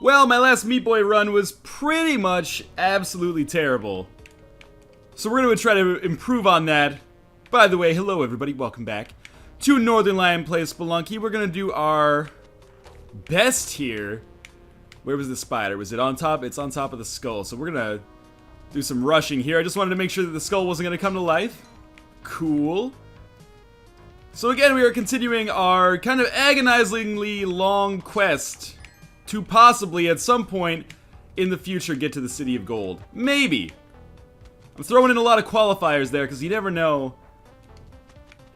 Well, my last Meat Boy run was pretty much absolutely terrible. So we're going to try to improve on that. By the way, hello everybody, welcome back to Northernlion Plays Spelunky. We're going to do our best here. Where was the spider? Was it on top? It's on top of the skull. So we're going to do some rushing here. I just wanted to make sure that the skull wasn't going to come to life. Cool. So again, we are continuing our kind of agonizingly long quest to possibly, at some point in the future, get to the City of Gold. Maybe. I'm throwing in a lot of qualifiers there, because you never know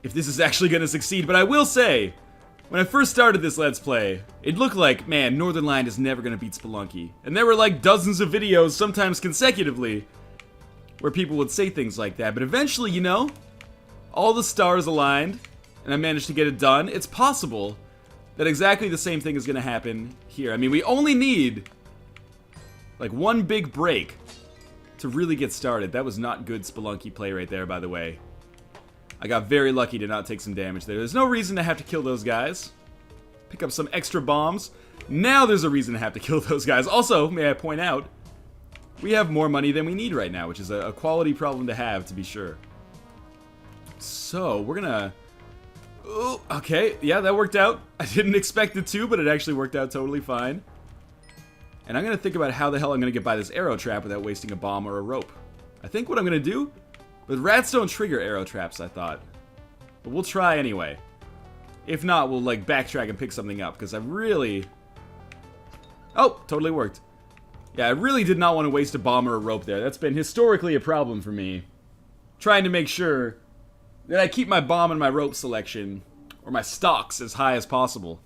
if this is actually going to succeed. But I will say, when I first started this Let's Play, it looked like, man, Northernlion is never going to beat Spelunky. And there were like dozens of videos, sometimes consecutively, where people would say things like that. But eventually, you know, all the stars aligned, and I managed to get it done. It's possible that exactly the same thing is going to happen here. I mean, we only need like one big break to really get started. That was not good Spelunky play right there, by the way. I got very lucky to not take some damage there. There's no reason to have to kill those guys. Pick up some extra bombs. Now there's a reason to have to kill those guys. Also, may I point out, we have more money than we need right now, which is a quality problem to have, to be sure. So, we're gonna... Oh, okay, yeah, that worked out. I didn't expect it to, but it actually worked out totally fine. And I'm gonna think about how the hell I'm gonna get by this arrow trap without wasting a bomb or a rope. I think what I'm gonna do... But rats don't trigger arrow traps, I thought. But we'll try anyway. If not, we'll like backtrack and pick something up, because I really... Oh, totally worked. Yeah, I really did not want to waste a bomb or a rope there. That's been historically a problem for me. Trying to make sure that I keep my bomb and my rope selection, or my stocks, as high as possible.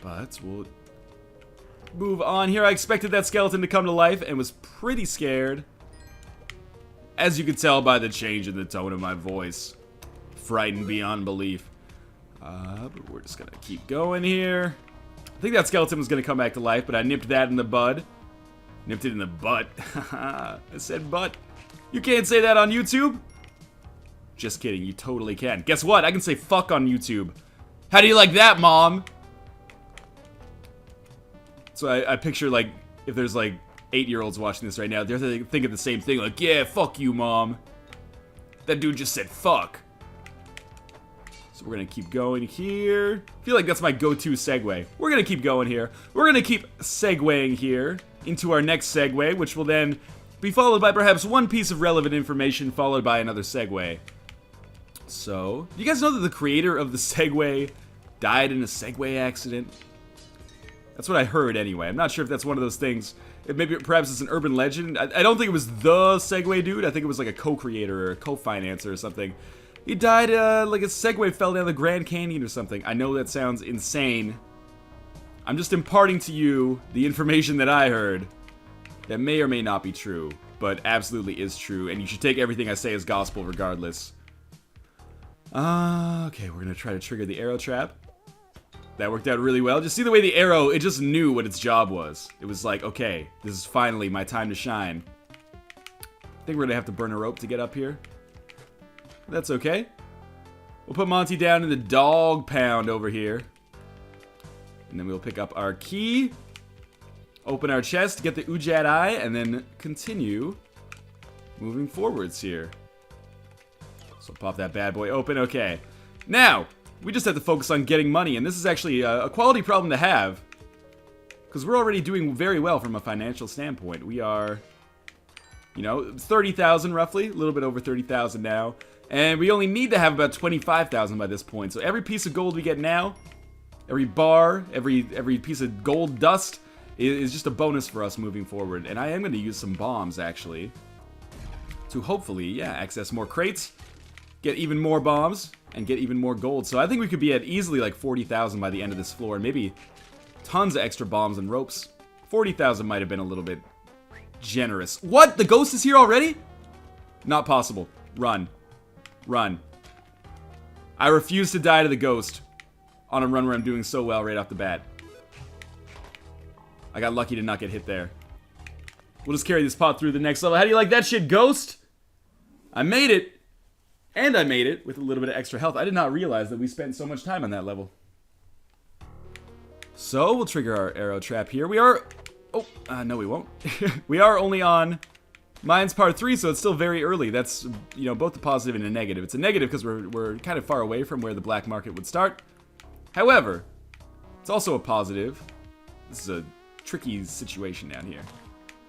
But we'll move on here. I expected that skeleton to come to life and was pretty scared. As you can tell by the change in the tone of my voice. Frightened beyond belief. But we're just gonna keep going here. I think that skeleton was gonna come back to life, but I nipped that in the bud. Nipped it in the butt. I said butt. You can't say that on YouTube? Just kidding, you totally can. Guess what? I can say fuck on YouTube. How do you like that, Mom? So I picture, like, if there's, like, 8-year-olds watching this right now, they're thinking the same thing, like, yeah, fuck you, Mom. That dude just said fuck. So we're gonna keep going here. I feel like that's my go-to segue. We're gonna keep going here. We're gonna keep segueing here into our next segue, which will then be followed by perhaps one piece of relevant information, followed by another segue. So, do you guys know that the creator of the Segway died in a Segway accident? That's what I heard anyway. I'm not sure if that's one of those things. Maybe perhaps it's an urban legend. I don't think it was the Segway dude. I think it was like a co-creator or a co-financer or something. He died, like a Segway fell down the Grand Canyon or something. I know that sounds insane. I'm just imparting to you the information that I heard. That may or may not be true, but absolutely is true. And you should take everything I say as gospel regardless. Okay, we're gonna try to trigger the arrow trap. That worked out really well. Just see the way the arrow, it just knew what its job was. It was like, okay, this is finally my time to shine. I think we're gonna have to burn a rope to get up here. That's okay. We'll put Monty down in the dog pound over here. And then we'll pick up our key. Open our chest, get the Ujat Eye, and then continue moving forwards here. So pop that bad boy open. Okay. Now, we just have to focus on getting money, and this is actually a quality problem to have. Because we're already doing very well from a financial standpoint. We are, you know, 30,000 roughly. A little bit over 30,000 now. And we only need to have about 25,000 by this point. So every piece of gold we get now, every bar, every piece of gold dust is just a bonus for us moving forward. And I am going to use some bombs, actually, to hopefully, yeah, access more crates, get even more bombs, and get even more gold. So I think we could be at easily like 40,000 by the end of this floor, and maybe tons of extra bombs and ropes. 40,000 might have been a little bit generous. What? The ghost is here already? Not possible. Run. Run. I refuse to die to the ghost on a run where I'm doing so well right off the bat. I got lucky to not get hit there. We'll just carry this pot through the next level. How do you like that shit, ghost? I made it. And I made it with a little bit of extra health. I did not realize that we spent so much time on that level. So we'll trigger our arrow trap here. We are... Oh, no we won't. We are only on Mines Part 3, so it's still very early. That's, you know, both a positive and a negative. It's a negative because we're kind of far away from where the black market would start. However, it's also a positive. This is a tricky situation down here.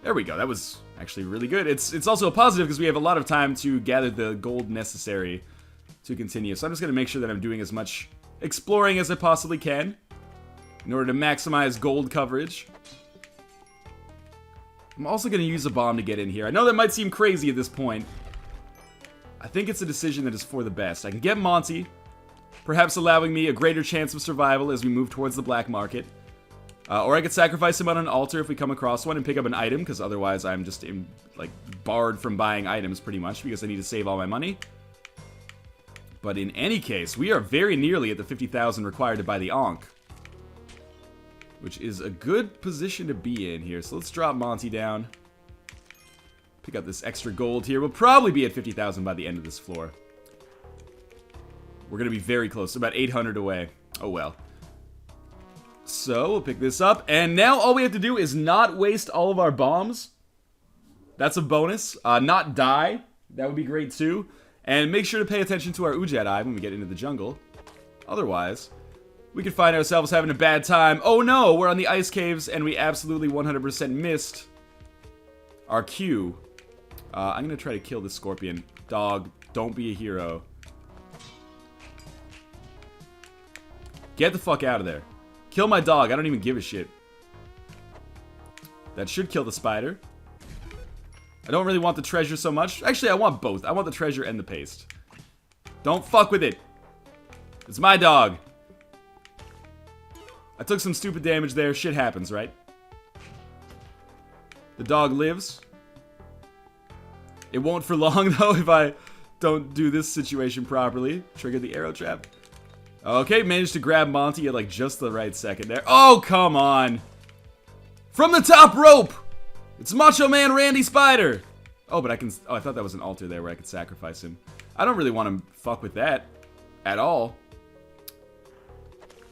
There we go. That was actually really good. It's also a positive because we have a lot of time to gather the gold necessary to continue. So I'm just going to make sure that I'm doing as much exploring as I possibly can in order to maximize gold coverage. I'm also going to use a bomb to get in here. I know that might seem crazy at this point. I think it's a decision that is for the best. I can get Monty, perhaps allowing me a greater chance of survival as we move towards the black market. Or I could sacrifice him on an altar if we come across one and pick up an item, because otherwise I'm just, like, barred from buying items pretty much because I need to save all my money. But in any case, we are very nearly at the 50,000 required to buy the Ankh, which is a good position to be in here. So let's drop Monty down. Pick up this extra gold here. We'll probably be at 50,000 by the end of this floor. We're going to be very close, about 800 away. Oh well. So we'll pick this up, and now all we have to do is not waste all of our bombs. That's a bonus. Not die. That would be great too. And make sure to pay attention to our Ujedi when we get into the jungle. Otherwise, we could find ourselves having a bad time. Oh no, we're on the ice caves, and we absolutely 100% missed our cue. I'm going to try to kill this scorpion. Dog, don't be a hero. Get the fuck out of there. Kill my dog, I don't even give a shit. That should kill the spider. I don't really want the treasure so much. Actually, I want both. I want the treasure and the paste. Don't fuck with it. It's my dog. I took some stupid damage there. Shit happens, right? The dog lives. It won't for long, though, if I don't do this situation properly. Trigger the arrow trap. Okay, managed to grab Monty at like just the right second there. Oh, come on. From the top rope. It's Macho Man Randy Spider. Oh, but I can... Oh, I thought that was an altar there where I could sacrifice him. I don't really want to fuck with that at all.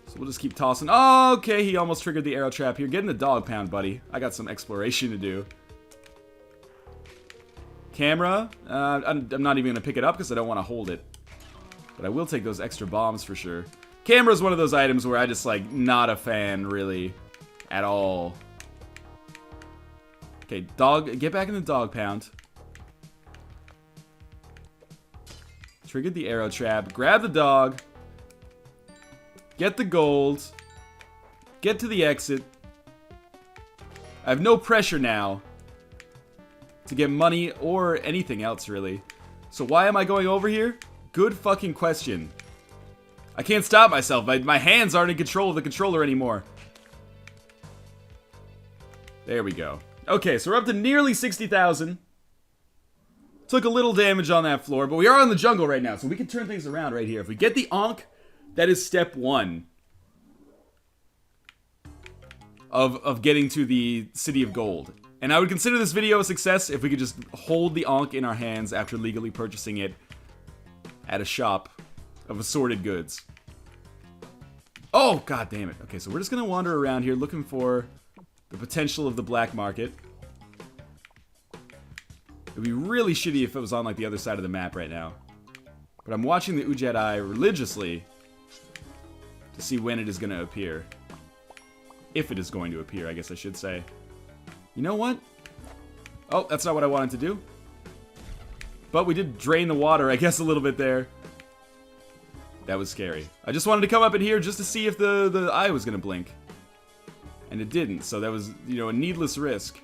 So we'll just keep tossing. Oh, okay, he almost triggered the arrow trap here. Get in the dog pound, buddy. I got some exploration to do. Camera. I'm not even going to pick it up because I don't want to hold it. But I will take those extra bombs for sure. Camera's one of those items where I just, like, not a fan, really. At all. Okay, dog, get back in the dog pound. Triggered the arrow trap. Grab the dog. Get the gold. Get to the exit. I have no pressure now to get money or anything else, really. So why am I going over here? Good fucking question. I can't stop myself. My hands aren't in control of the controller anymore. There we go. Okay, so we're up to nearly 60,000. Took a little damage on that floor, but we are in the jungle right now, so we can turn things around right here. If we get the Ankh, that is step 1 of getting to the City of Gold. And I would consider this video a success if we could just hold the Ankh in our hands after legally purchasing it at a shop of assorted goods. Oh, god damn it. Okay, so we're just gonna wander around here looking for the potential of the black market. It would be really shitty if it was on like the other side of the map right now. But I'm watching the Ujedi religiously to see when it is gonna appear. If it is going to appear, I guess I should say. You know what? Oh, that's not what I wanted to do. But we did drain the water, I guess, a little bit there. That was scary. I just wanted to come up in here just to see if the eye was going to blink. And it didn't, so that was, you know, a needless risk.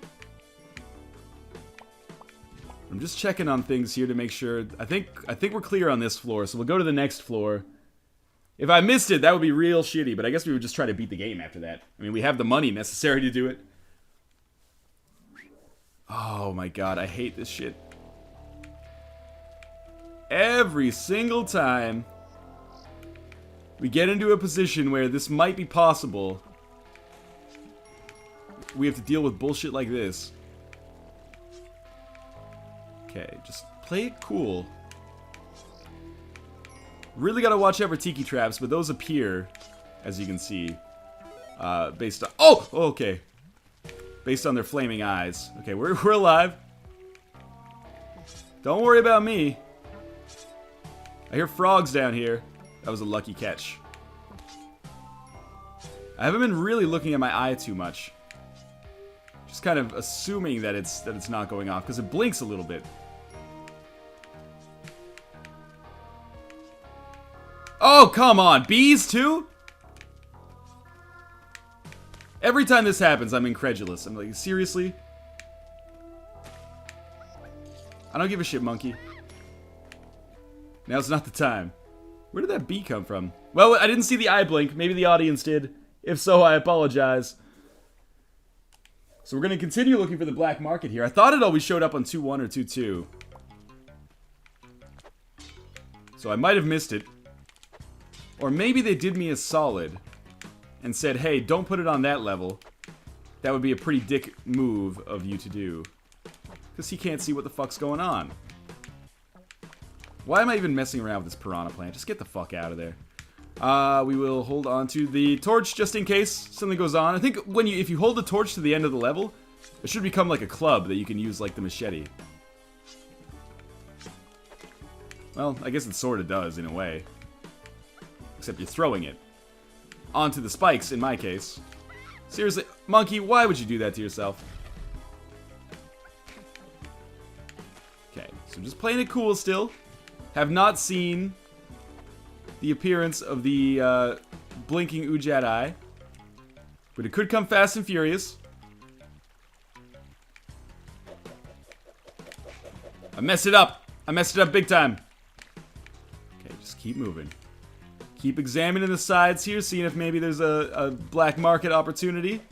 I'm just checking on things here to make sure. I think we're clear on this floor, so we'll go to the next floor. If I missed it, that would be real shitty, but I guess we would just try to beat the game after that. I mean, we have the money necessary to do it. Oh my god, I hate this shit. Every single time we get into a position where this might be possible, we have to deal with bullshit like this. Okay, just play it cool. Really gotta watch out for tiki traps, but those appear, as you can see. Based on... Oh! Okay. Based on their flaming eyes. Okay, we're alive. Don't worry about me. I hear frogs down here. That was a lucky catch. I haven't been really looking at my eye too much. Just kind of assuming that it's not going off, because it blinks a little bit. Oh, come on. Bees, too? Every time this happens, I'm incredulous. I'm like, seriously? I don't give a shit, monkey. Now's not the time. Where did that bee come from? Well, I didn't see the eye blink. Maybe the audience did. If so, I apologize. So we're going to continue looking for the black market here. I thought it always showed up on 2-1 or 2-2. So I might have missed it. Or maybe they did me a solid and said, hey, don't put it on that level. That would be a pretty dick move of you to do. Because he can't see what the fuck's going on. Why am I even messing around with this piranha plant? Just get the fuck out of there. We will hold on to the torch just in case something goes on. I think if you hold the torch to the end of the level, it should become like a club that you can use like the machete. Well, I guess it sort of does in a way. Except you're throwing it onto the spikes, in my case. Seriously, monkey, why would you do that to yourself? Okay, so just playing it cool still. Have not seen the appearance of the blinking Ujat eye. But it could come fast and furious. I messed it up. I messed it up big time. Okay, just keep moving. Keep examining the sides here, seeing if maybe there's a black market opportunity.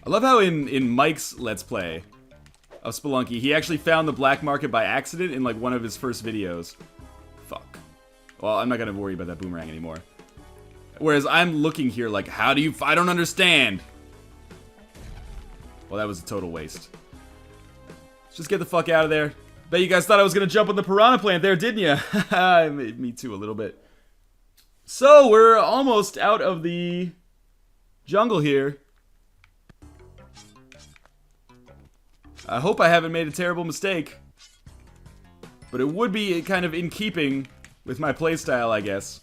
I love how in Mike's Let's Play of Spelunky, he actually found the black market by accident in like one of his first videos. Fuck. Well, I'm not gonna worry about that boomerang anymore. Whereas I'm looking here like, how do you... I don't understand. Well, that was a total waste. Let's just get the fuck out of there. Bet you guys thought I was gonna jump on the piranha plant there, didn't you? Me too, a little bit. So, we're almost out of the jungle here. I hope I haven't made a terrible mistake. But it would be kind of in keeping with my playstyle, I guess.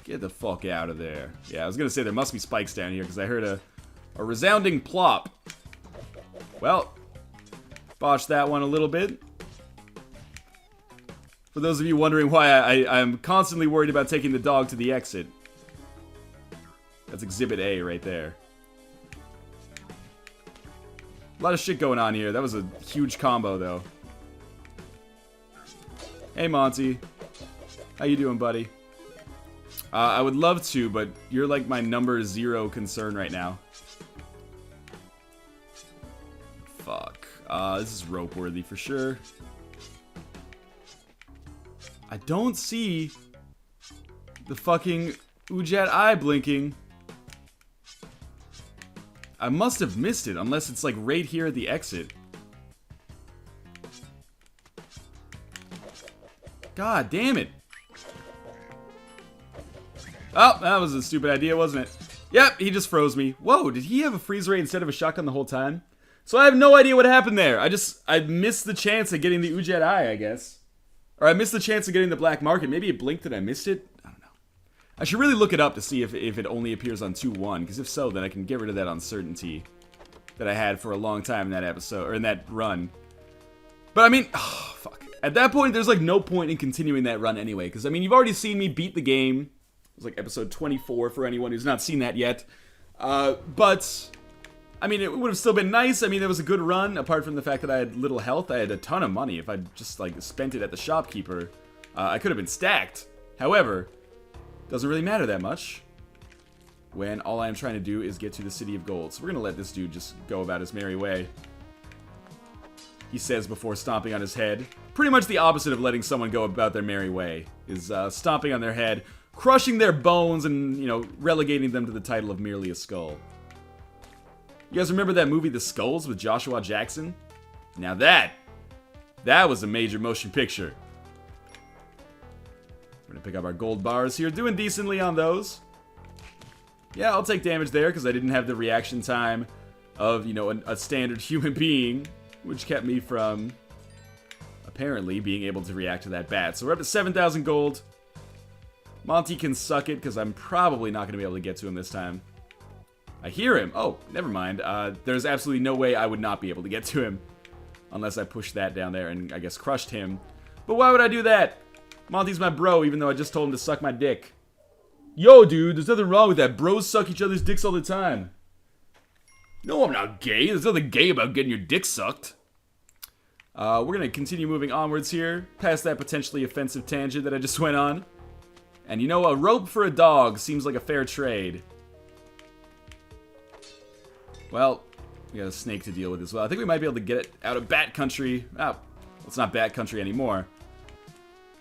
Get the fuck out of there. Yeah, I was gonna say there must be spikes down here because I heard a resounding plop. Well, botched that one a little bit. For those of you wondering why I'm constantly worried about taking the dog to the exit. That's Exhibit A right there. A lot of shit going on here. That was a huge combo, though. Hey, Monty. How you doing, buddy? I would love to, but you're like my number 0 concern right now. Fuck. This is rope worthy for sure. I don't see the fucking Ujat eye blinking. I must have missed it, unless it's like right here at the exit. God damn it. Oh, that was a stupid idea, wasn't it? Yep, he just froze me. Whoa, did he have a freeze ray instead of a shotgun the whole time? So I have no idea what happened there. I missed the chance of getting the Ujat eye, I guess. Or I missed the chance of getting the black market. Maybe it blinked and I missed it? I don't know. I should really look it up to see if it only appears on 2-1, because if so, then I can get rid of that uncertainty that I had for a long time in that episode, or in that run. But I mean, oh, fuck. At that point, there's like no point in continuing that run anyway, because I mean, you've already seen me beat the game. It was like episode 24 for anyone who's not seen that yet. But, I mean, it would have still been nice. I mean, it was a good run, apart from the fact that I had little health. I had a ton of money. If I'd just, like, spent it at the shopkeeper, I could have been stacked. However, doesn't really matter that much when all I'm trying to do is get to the City of Gold. So we're going to let this dude just go about his merry way. He says before stomping on his head. Pretty much the opposite of letting someone go about their merry way. Is stomping on their head, crushing their bones, and, you know, relegating them to the title of merely a skull. You guys remember that movie The Skulls with Joshua Jackson? Now that was a major motion picture. We're gonna pick up our gold bars here, doing decently on those. Yeah, I'll take damage there because I didn't have the reaction time of, you know, a standard human being, which kept me from apparently being able to react to that bat. So we're up to 7,000 gold. Monty can suck it because I'm probably not going to be able to get to him this time. I hear him. Oh, never mind. There's absolutely no way I would not be able to get to him unless I pushed that down there and I guess crushed him. But why would I do that? Monty's my bro, even though I just told him to suck my dick. Yo, dude, there's nothing wrong with that. Bros suck each other's dicks all the time. No, I'm not gay. There's nothing gay about getting your dick sucked. We're going to continue moving onwards here, past that potentially offensive tangent that I just went on. And you know, a rope for a dog seems like a fair trade. Well, we got a snake to deal with as well. I think we might be able to get it out of bat country. Oh, well, it's not bat country anymore.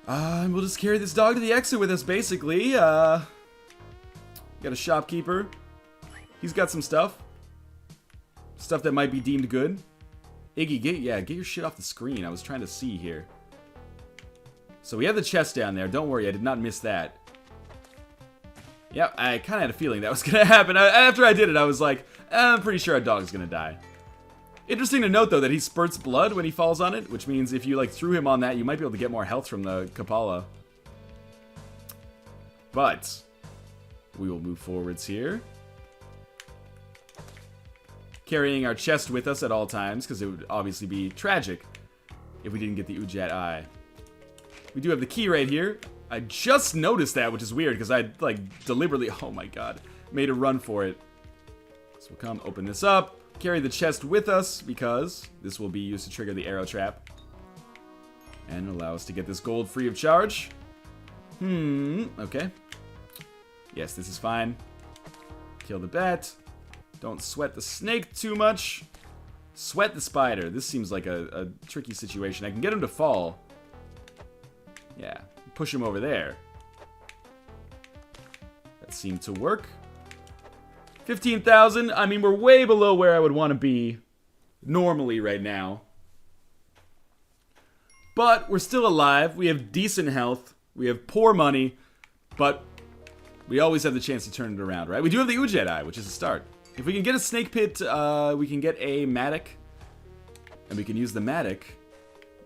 And we'll just carry this dog to the exit with us, basically. Got a shopkeeper. He's got some stuff. Stuff that might be deemed good. Iggy, get your shit off the screen. I was trying to see here. So we have the chest down there. Don't worry, I did not miss that. Yep, I kind of had a feeling that was going to happen. After I did it, I was like, I'm pretty sure our dog's going to die. Interesting to note, though, that he spurts blood when he falls on it, which means if you, like, threw him on that, you might be able to get more health from the Kapala. But we will move forwards here. Carrying our chest with us at all times, because it would obviously be tragic if we didn't get the Ujat Eye. We do have the key right here. I just noticed that, which is weird, because I, like, deliberately, oh my god, made a run for it. So we'll come open this up, carry the chest with us, because this will be used to trigger the arrow trap. And allow us to get this gold free of charge. Okay. Yes, this is fine. Kill the bat. Don't sweat the snake too much. Sweat the spider. This seems like a tricky situation. I can get him to fall. Yeah, push him over there. That seemed to work. 15,000. I mean, we're way below where I would want to be normally right now. But we're still alive. We have decent health. We have poor money. But we always have the chance to turn it around, right? We do have the Ujat Eye, which is a start. If we can get a snake pit, we can get a Matic. And we can use the Matic.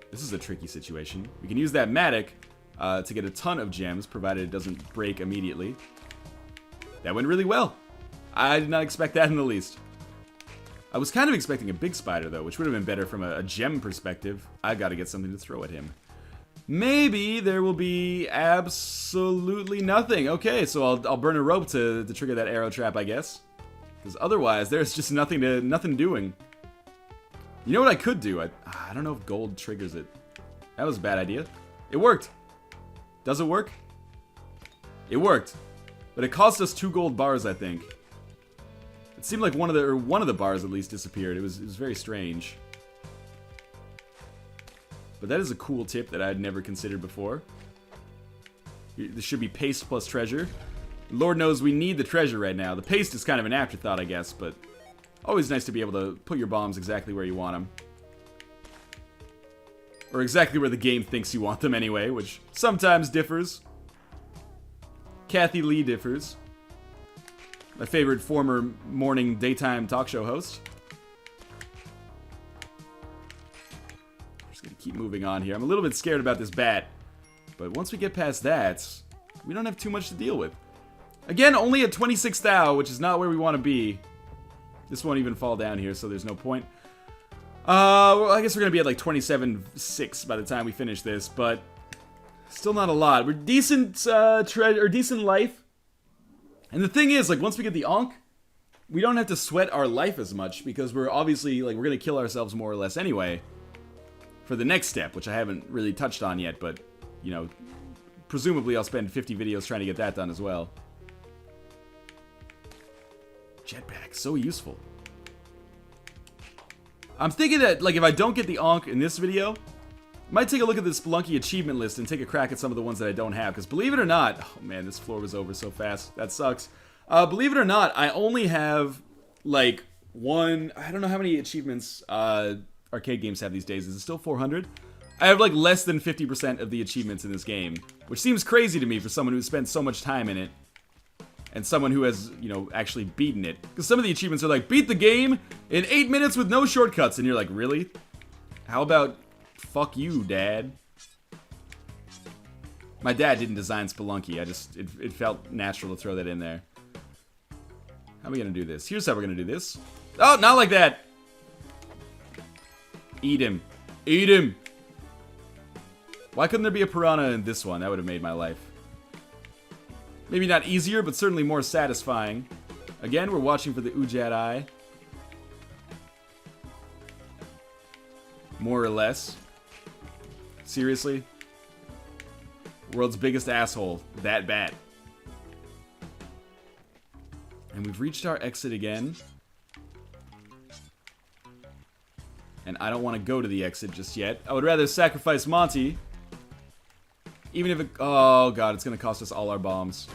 This is a tricky situation. We can use that Matic to get a ton of gems, provided it doesn't break immediately. That went really well. I did not expect that in the least. I was kind of expecting a big spider, though, which would have been better from a gem perspective. I've got to get something to throw at him. Maybe there will be absolutely nothing. Okay, so I'll burn a rope to trigger that arrow trap, I guess. Because otherwise, there's just nothing doing. You know what I could do? I don't know if gold triggers it. That was a bad idea. It worked. Does it work? It worked. But it cost us 2 gold bars, I think. It seemed like one of the bars at least disappeared. It was very strange. But that is a cool tip that I had never considered before. This should be paste plus treasure. Lord knows we need the treasure right now. The paste is kind of an afterthought, I guess, but always nice to be able to put your bombs exactly where you want them. Or exactly where the game thinks you want them anyway, which sometimes differs. Kathy Lee differs. My favorite former morning daytime talk show host. I'm just gonna keep moving on here. I'm a little bit scared about this bat, but once we get past that, we don't have too much to deal with. Again, only at 26 thou, which is not where we want to be. This won't even fall down here, so there's no point. Well, I guess we're gonna be at like 27.6 by the time we finish this, but still not a lot. We're decent decent life. And the thing is, like, once we get the Ankh, we don't have to sweat our life as much because we're obviously, like, we're gonna kill ourselves more or less anyway for the next step, which I haven't really touched on yet, but, you know, presumably I'll spend 50 videos trying to get that done as well. Jetpack, so useful. I'm thinking that, like, if I don't get the Ankh in this video, I might take a look at the Spelunky achievement list and take a crack at some of the ones that I don't have. Because believe it or not, oh man, this floor was over so fast. That sucks. Believe it or not, I only have, like, one, I don't know how many achievements arcade games have these days. Is it still 400? I have like less than 50% of the achievements in this game, which seems crazy to me for someone who spent so much time in it. And someone who has, you know, actually beaten it. Because some of the achievements are like, beat the game in 8 minutes with no shortcuts. And you're like, really? How about fuck you, Dad? My dad didn't design Spelunky. It felt natural to throw that in there. How are we going to do this? Here's how we're going to do this. Oh, not like that. Eat him. Eat him. Why couldn't there be a piranha in this one? That would have made my life. Maybe not easier, but certainly more satisfying. Again, we're watching for the Ujat Eye. More or less. Seriously? World's biggest asshole. That bad. And we've reached our exit again. And I don't want to go to the exit just yet. I would rather sacrifice Monty. Even if it... Oh, God. It's going to cost us all our bombs.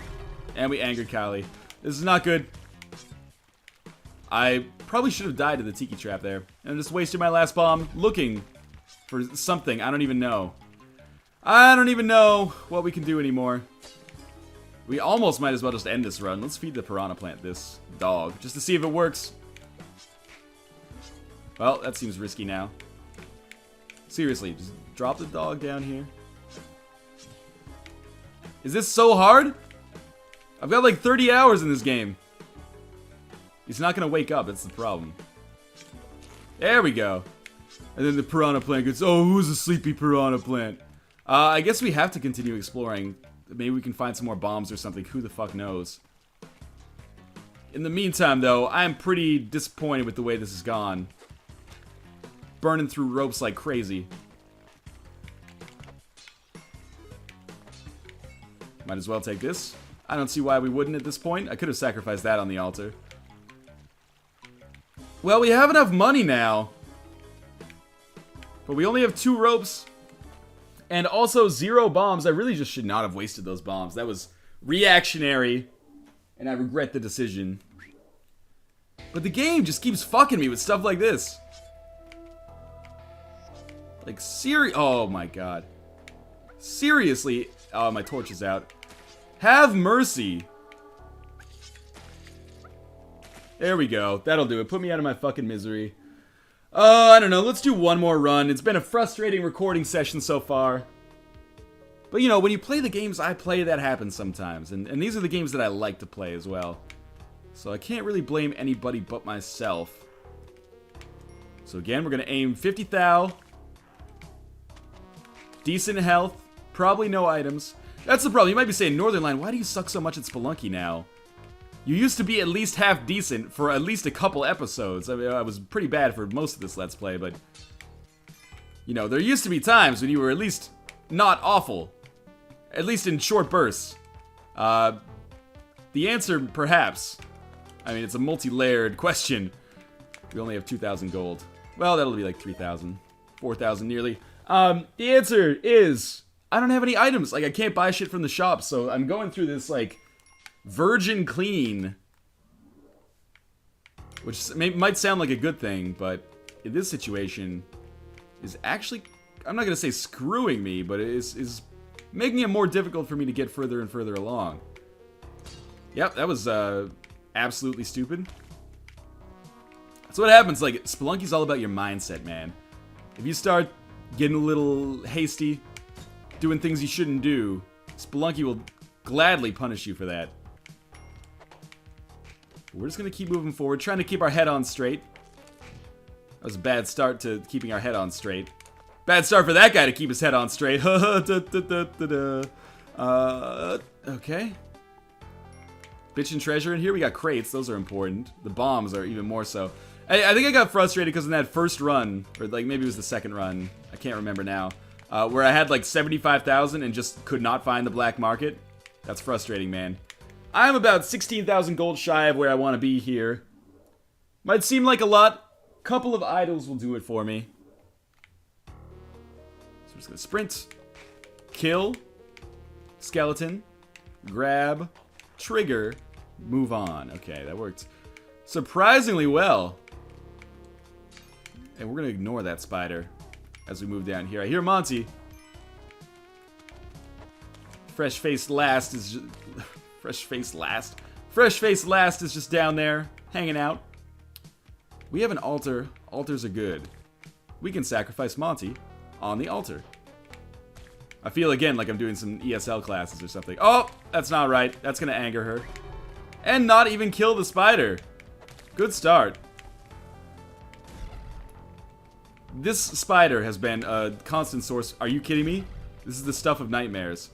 And we angered Callie. This is not good. I probably should have died to the Tiki Trap there. And just wasted my last bomb looking for something. I don't even know. I don't even know what we can do anymore. We almost might as well just end this run. Let's feed the piranha plant this dog. Just to see if it works. Well, that seems risky now. Seriously, just drop the dog down here. Is this so hard? I've got like 30 hours in this game. He's not gonna wake up, that's the problem. There we go. And then the piranha plant gets, oh, who's a sleepy piranha plant? I guess we have to continue exploring. Maybe we can find some more bombs or something, who the fuck knows. In the meantime, though, I'm pretty disappointed with the way this has gone. Burning through ropes like crazy. Might as well take this. I don't see why we wouldn't at this point. I could have sacrificed that on the altar. Well, we have enough money now. But we only have 2 ropes. And also 0 bombs. I really just should not have wasted those bombs. That was reactionary. And I regret the decision. But the game just keeps fucking me with stuff like this. Like, oh my god. Seriously. Oh, my torch is out. Have mercy. There we go. That'll do it. Put me out of my fucking misery. I don't know. Let's do one more run. It's been a frustrating recording session so far. But, you know, when you play the games I play, that happens sometimes. And these are the games that I like to play as well. So I can't really blame anybody but myself. So again, we're going to aim 50 thou. Decent health. Probably no items. That's the problem. You might be saying, Northernlion, why do you suck so much at Spelunky now? You used to be at least half decent for at least a couple episodes. I mean, I was pretty bad for most of this Let's Play, but... You know, there used to be times when you were at least not awful. At least in short bursts. The answer, perhaps. I mean, it's a multi-layered question. We only have 2,000 gold. Well, that'll be like 3,000. 4,000 nearly. The answer is... I don't have any items. Like, I can't buy shit from the shop, so I'm going through this, like, virgin clean. Which might sound like a good thing, but in this situation is actually, I'm not going to say screwing me, but it is making it more difficult for me to get further and further along. Yep, that was absolutely stupid. That's what happens. Like, Spelunky's all about your mindset, man. If you start getting a little hasty, doing things you shouldn't do, Spelunky will gladly punish you for that. We're just going to keep moving forward, trying to keep our head on straight. That was a bad start to keeping our head on straight. Bad start for that guy to keep his head on straight. Okay. Bitch and treasure in here. We got crates. Those are important. The bombs are even more so. I think I got frustrated because in that first run, or like maybe it was the second run, I can't remember now, where I had like 75,000 and just could not find the black market. That's frustrating, man. I'm about 16,000 gold shy of where I want to be here. Might seem like a lot. Couple of idols will do it for me. So I'm just gonna sprint, kill, skeleton, grab, trigger, move on. Okay, that worked surprisingly well. And we're gonna ignore that spider. as we move down here. I hear Monty. Fresh-faced last is just... Fresh-faced last? Fresh-faced last is just down there, hanging out. We have an altar. Altars are good. We can sacrifice Monty on the altar. I feel again like I'm doing some ESL classes or something. Oh, that's not right. That's gonna anger her. And not even kill the spider. Good start. This spider has been a constant source. Are you kidding me? This is the stuff of nightmares.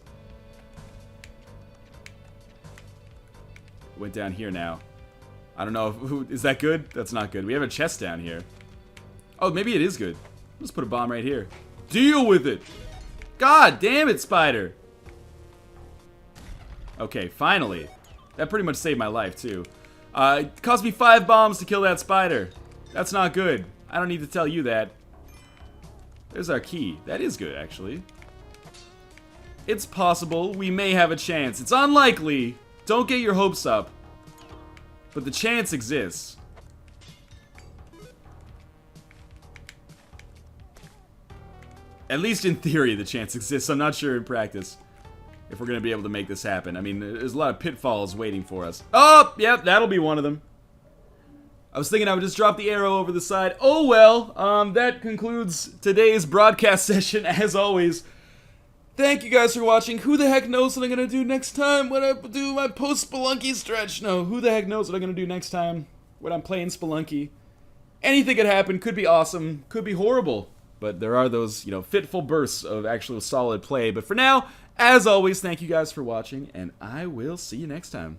Went down here now. I don't know. Is that good? That's not good. We have a chest down here. Oh, maybe it is good. Let's put a bomb right here. Deal with it! God damn it, spider! Okay, finally. That pretty much saved my life, too. It cost me 5 bombs to kill that spider. That's not good. I don't need to tell you that. There's our key. That is good, actually. It's possible we may have a chance. It's unlikely. Don't get your hopes up. But the chance exists. At least in theory, the chance exists. I'm not sure in practice if we're going to be able to make this happen. I mean, there's a lot of pitfalls waiting for us. Oh, yep, that'll be one of them. I was thinking I would just drop the arrow over the side. Oh well, that concludes today's broadcast session, as always. Thank you guys for watching. Who the heck knows what I'm going to do next time when I do my post-Spelunky stretch? No, who the heck knows what I'm going to do next time when I'm playing Spelunky? Anything could happen. Could be awesome. Could be horrible. But there are those, you know, fitful bursts of actual solid play. But for now, as always, thank you guys for watching, and I will see you next time.